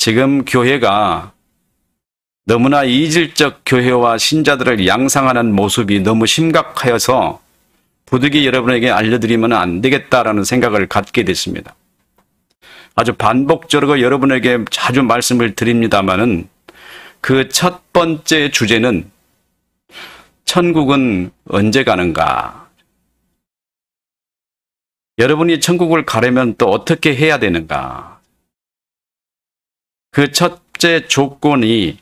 지금 교회가 너무나 이질적 교회와 신자들을 양상하는 모습이 너무 심각하여서 부득이 여러분에게 알려드리면 안 되겠다라는 생각을 갖게 됐습니다. 아주 반복적으로 여러분에게 자주 말씀을 드립니다마는 그 첫 번째 주제는 천국은 언제 가는가? 여러분이 천국을 가려면 또 어떻게 해야 되는가? 그 첫째 조건이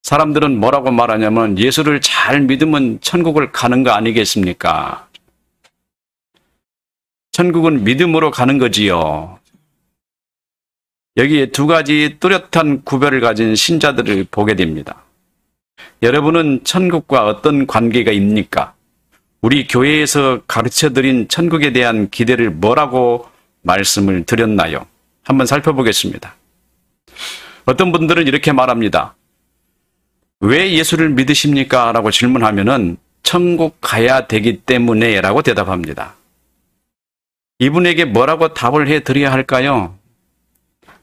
사람들은 뭐라고 말하냐면 예수를 잘 믿으면 천국을 가는 거 아니겠습니까? 천국은 믿음으로 가는 거지요. 여기에 두 가지 뚜렷한 구별을 가진 신자들을 보게 됩니다. 여러분은 천국과 어떤 관계가 있습니까? 우리 교회에서 가르쳐드린 천국에 대한 기대를 뭐라고 말씀을 드렸나요? 한번 살펴보겠습니다. 어떤 분들은 이렇게 말합니다. 왜 예수를 믿으십니까? 라고 질문하면은 천국 가야 되기 때문에 라고 대답합니다. 이분에게 뭐라고 답을 해드려야 할까요?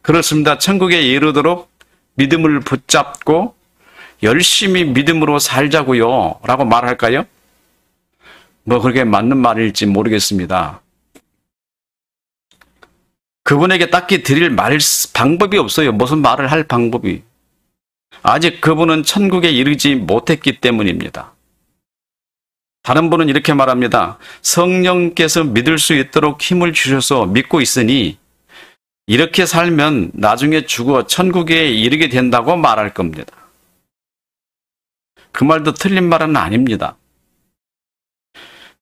그렇습니다. 천국에 이르도록 믿음을 붙잡고 열심히 믿음으로 살자고요 라고 말할까요? 뭐 그렇게 맞는 말일지 모르겠습니다. 그분에게 딱히 드릴 방법이 없어요. 무슨 말을 할 방법이. 아직 그분은 천국에 이르지 못했기 때문입니다. 다른 분은 이렇게 말합니다. 성령께서 믿을 수 있도록 힘을 주셔서 믿고 있으니 이렇게 살면 나중에 죽어 천국에 이르게 된다고 말할 겁니다. 그 말도 틀린 말은 아닙니다.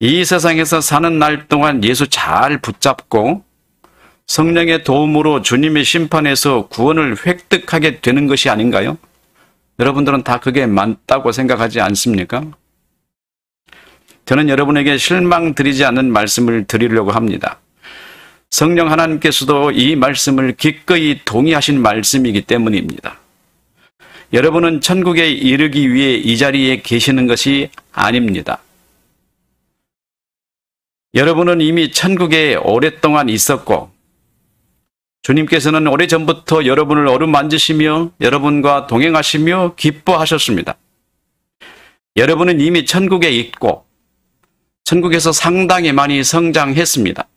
이 세상에서 사는 날 동안 예수 잘 붙잡고 성령의 도움으로 주님의 심판에서 구원을 획득하게 되는 것이 아닌가요? 여러분들은 다 그게 맞다고 생각하지 않습니까? 저는 여러분에게 실망 드리지 않는 말씀을 드리려고 합니다. 성령 하나님께서도 이 말씀을 기꺼이 동의하신 말씀이기 때문입니다. 여러분은 천국에 이르기 위해 이 자리에 계시는 것이 아닙니다. 여러분은 이미 천국에 오랫동안 있었고 주님께서는 오래전부터 여러분을 어루만지시며 여러분과 동행하시며 기뻐하셨습니다. 여러분은 이미 천국에 있고 천국에서 상당히 많이 성장했습니다.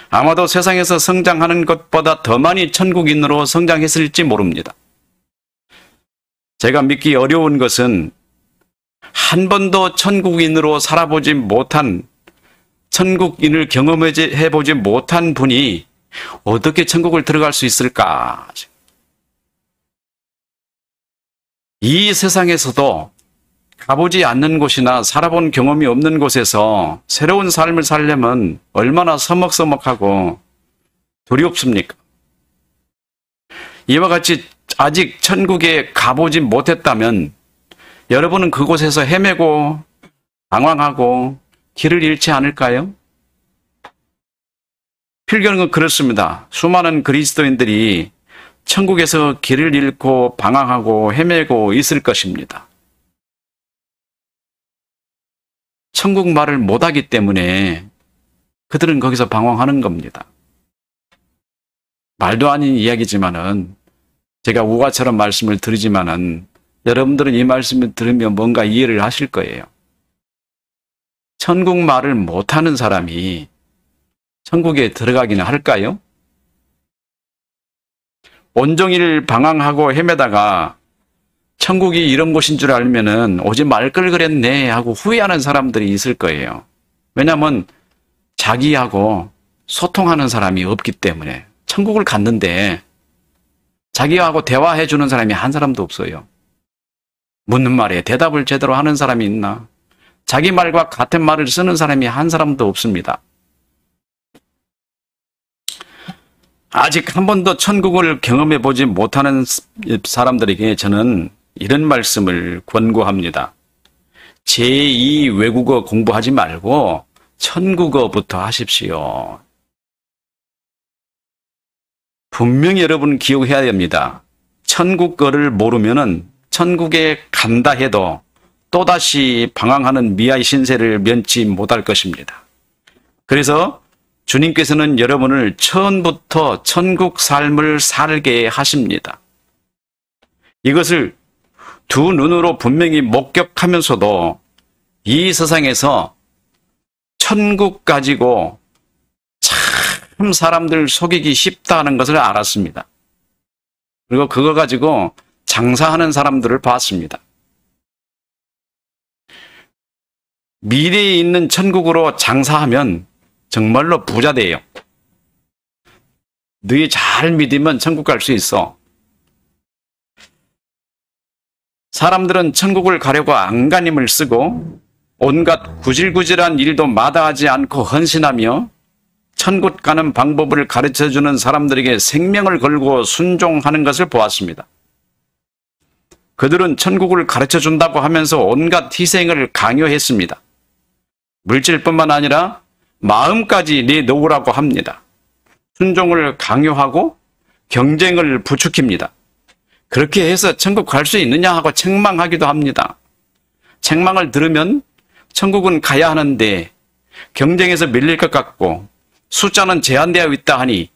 아마도 세상에서 성장하는 것보다 더 많이 천국인으로 성장했을지 모릅니다. 제가 믿기 어려운 것은 한 번도 천국인으로 살아보지 못한, 천국인을 경험해보지 못한 분이 어떻게 천국을 들어갈 수 있을까? 이 세상에서도 가보지 않는 곳이나 살아본 경험이 없는 곳에서 새로운 삶을 살려면 얼마나 서먹서먹하고 두렵습니까? 이와 같이 아직 천국에 가보지 못했다면 여러분은 그곳에서 헤매고 방황하고 길을 잃지 않을까요? 필경은 그렇습니다. 수많은 그리스도인들이 천국에서 길을 잃고 방황하고 헤매고 있을 것입니다. 천국 말을 못하기 때문에 그들은 거기서 방황하는 겁니다. 말도 아닌 이야기지만은 제가 우화처럼 말씀을 드리지만은 여러분들은 이 말씀을 들으면 뭔가 이해를 하실 거예요. 천국 말을 못하는 사람이 천국에 들어가기는 할까요? 온종일 방황하고 헤매다가 천국이 이런 곳인 줄 알면은 오지 말 걸 그랬네 하고 후회하는 사람들이 있을 거예요. 왜냐하면 자기하고 소통하는 사람이 없기 때문에. 천국을 갔는데 자기하고 대화해 주는 사람이 한 사람도 없어요. 묻는 말에 대답을 제대로 하는 사람이 있나? 자기 말과 같은 말을 쓰는 사람이 한 사람도 없습니다. 아직 한 번도 천국을 경험해 보지 못하는 사람들에게 저는 이런 말씀을 권고합니다. 제2 외국어 공부하지 말고 천국어부터 하십시오. 분명히 여러분 기억해야 됩니다. 천국어를 모르면은 천국에 간다 해도 또다시 방황하는 미아의 신세를 면치 못할 것입니다. 그래서 주님께서는 여러분을 처음부터 천국 삶을 살게 하십니다. 이것을 두 눈으로 분명히 목격하면서도 이 세상에서 천국 가지고 참 사람들 속이기 쉽다 하는 것을 알았습니다. 그리고 그거 가지고 장사하는 사람들을 봤습니다. 미래에 있는 천국으로 장사하면 정말로 부자 돼요. 너희 잘 믿으면 천국 갈 수 있어. 사람들은 천국을 가려고 안간힘을 쓰고 온갖 구질구질한 일도 마다하지 않고 헌신하며 천국 가는 방법을 가르쳐주는 사람들에게 생명을 걸고 순종하는 것을 보았습니다. 그들은 천국을 가르쳐준다고 하면서 온갖 희생을 강요했습니다. 물질뿐만 아니라 마음까지 내놓으라고 합니다. 순종을 강요하고 경쟁을 부추깁니다. 그렇게 해서 천국 갈 수 있느냐 하고 책망하기도 합니다. 책망을 들으면 천국은 가야 하는데 경쟁에서 밀릴 것 같고 숫자는 제한되어 있다 하니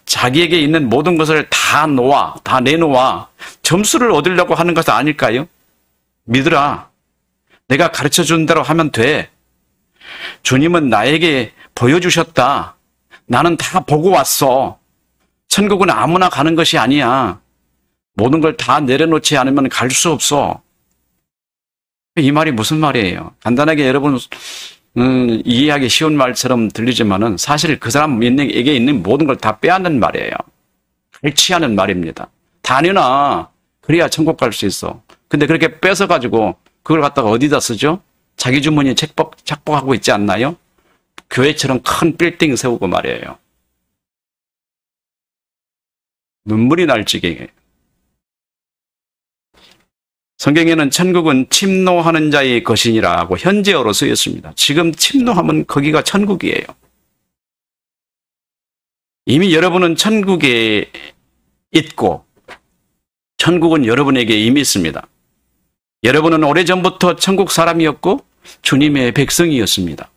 자기에게 있는 모든 것을 다 내놓아 점수를 얻으려고 하는 것은 아닐까요? 믿으라. 내가 가르쳐준 대로 하면 돼. 주님은 나에게 보여주셨다. 나는 다 보고 왔어. 천국은 아무나 가는 것이 아니야. 모든 걸 다 내려놓지 않으면 갈 수 없어. 이 말이 무슨 말이에요? 간단하게 여러분 이해하기 쉬운 말처럼 들리지만은 사실 그 사람에게 있는 모든 걸 다 빼앗는 말이에요. 갈취하는 말입니다. 다 내놔. 그래야 천국 갈 수 있어. 근데 그렇게 뺏어가지고 그걸 갖다가 어디다 쓰죠? 자기 주머니에 착복하고 있지 않나요? 교회처럼 큰 빌딩 세우고 말이에요. 눈물이 날 지경이에요. 성경에는 천국은 침노하는 자의 것이니라고 현재어로 쓰였습니다. 지금 침노하면 거기가 천국이에요. 이미 여러분은 천국에 있고 천국은 여러분에게 이미 있습니다. 여러분은 오래전부터 천국 사람이었고 주님의 백성이었습니다.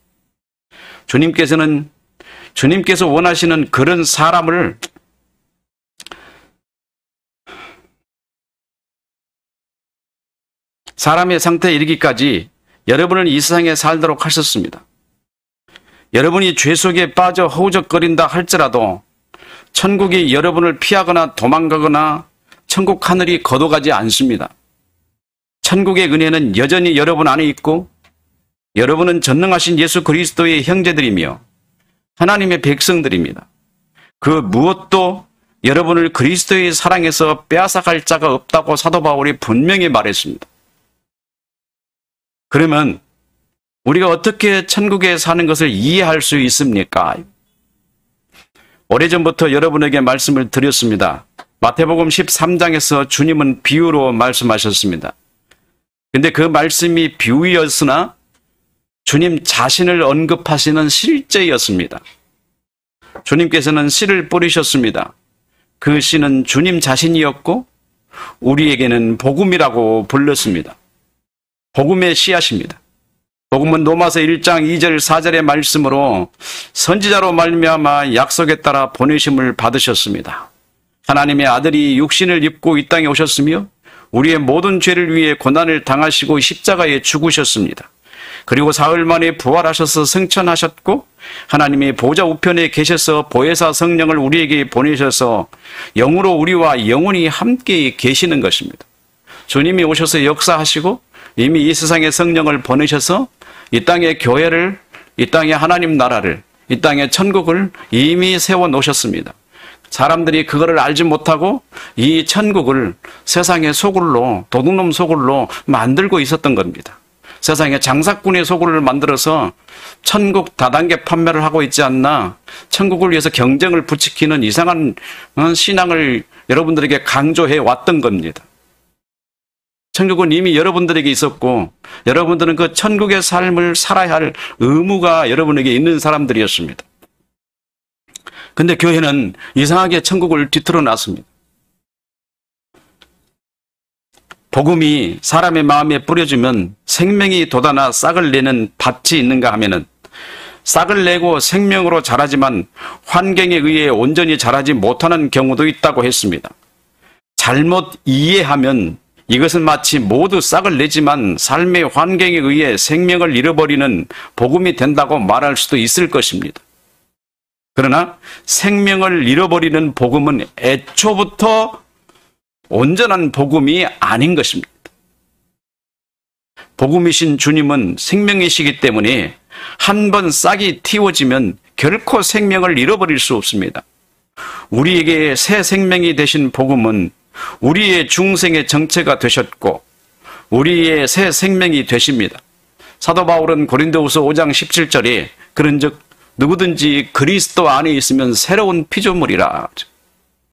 주님께서 원하시는 그런 사람을 사람의 상태에 이르기까지 여러분을 이 세상에 살도록 하셨습니다. 여러분이 죄 속에 빠져 허우적거린다 할지라도 천국이 여러분을 피하거나 도망가거나 천국 하늘이 걷어가지 않습니다. 천국의 은혜는 여전히 여러분 안에 있고 여러분은 전능하신 예수 그리스도의 형제들이며 하나님의 백성들입니다. 그 무엇도 여러분을 그리스도의 사랑에서 빼앗아갈 자가 없다고 사도 바울이 분명히 말했습니다. 그러면 우리가 어떻게 천국에 사는 것을 이해할 수 있습니까? 오래전부터 여러분에게 말씀을 드렸습니다. 마태복음 13장에서 주님은 비유로 말씀하셨습니다. 근데 그 말씀이 비유였으나 주님 자신을 언급하시는 실제였습니다. 주님께서는 씨를 뿌리셨습니다. 그 씨는 주님 자신이었고 우리에게는 복음이라고 불렀습니다. 복음의 씨앗입니다. 복음은 로마서 1장 2절 4절의 말씀으로 선지자로 말미암아 약속에 따라 보내심을 받으셨습니다. 하나님의 아들이 육신을 입고 이 땅에 오셨으며 우리의 모든 죄를 위해 고난을 당하시고 십자가에 죽으셨습니다. 그리고 사흘 만에 부활하셔서 승천하셨고 하나님의 보좌 우편에 계셔서 보혜사 성령을 우리에게 보내셔서 영으로 우리와 영원히 함께 계시는 것입니다. 주님이 오셔서 역사하시고 이미 이 세상에 성령을 보내셔서 이 땅의 교회를, 이 땅의 하나님 나라를, 이 땅의 천국을 이미 세워놓으셨습니다. 사람들이 그거를 알지 못하고 이 천국을 세상의 소굴로, 도둑놈 소굴로 만들고 있었던 겁니다. 세상에 장사꾼의 소굴을 만들어서 천국 다단계 판매를 하고 있지 않나, 천국을 위해서 경쟁을 부추기는 이상한 신앙을 여러분들에게 강조해 왔던 겁니다. 천국은 이미 여러분들에게 있었고 여러분들은 그 천국의 삶을 살아야 할 의무가 여러분에게 있는 사람들이었습니다. 근데 교회는 이상하게 천국을 뒤틀어 놨습니다. 복음이 사람의 마음에 뿌려지면 생명이 돋아나 싹을 내는 밭이 있는가 하면은 싹을 내고 생명으로 자라지만 환경에 의해 온전히 자라지 못하는 경우도 있다고 했습니다. 잘못 이해하면 이것은 마치 모두 싹을 내지만 삶의 환경에 의해 생명을 잃어버리는 복음이 된다고 말할 수도 있을 것입니다. 그러나 생명을 잃어버리는 복음은 애초부터 온전한 복음이 아닌 것입니다. 복음이신 주님은 생명이시기 때문에 한 번 싹이 틔워지면 결코 생명을 잃어버릴 수 없습니다. 우리에게 새 생명이 되신 복음은 우리의 중생의 정체가 되셨고 우리의 새 생명이 되십니다. 사도 바울은 고린도후서 5장 17절에 그런즉 누구든지 그리스도 안에 있으면 새로운 피조물이라.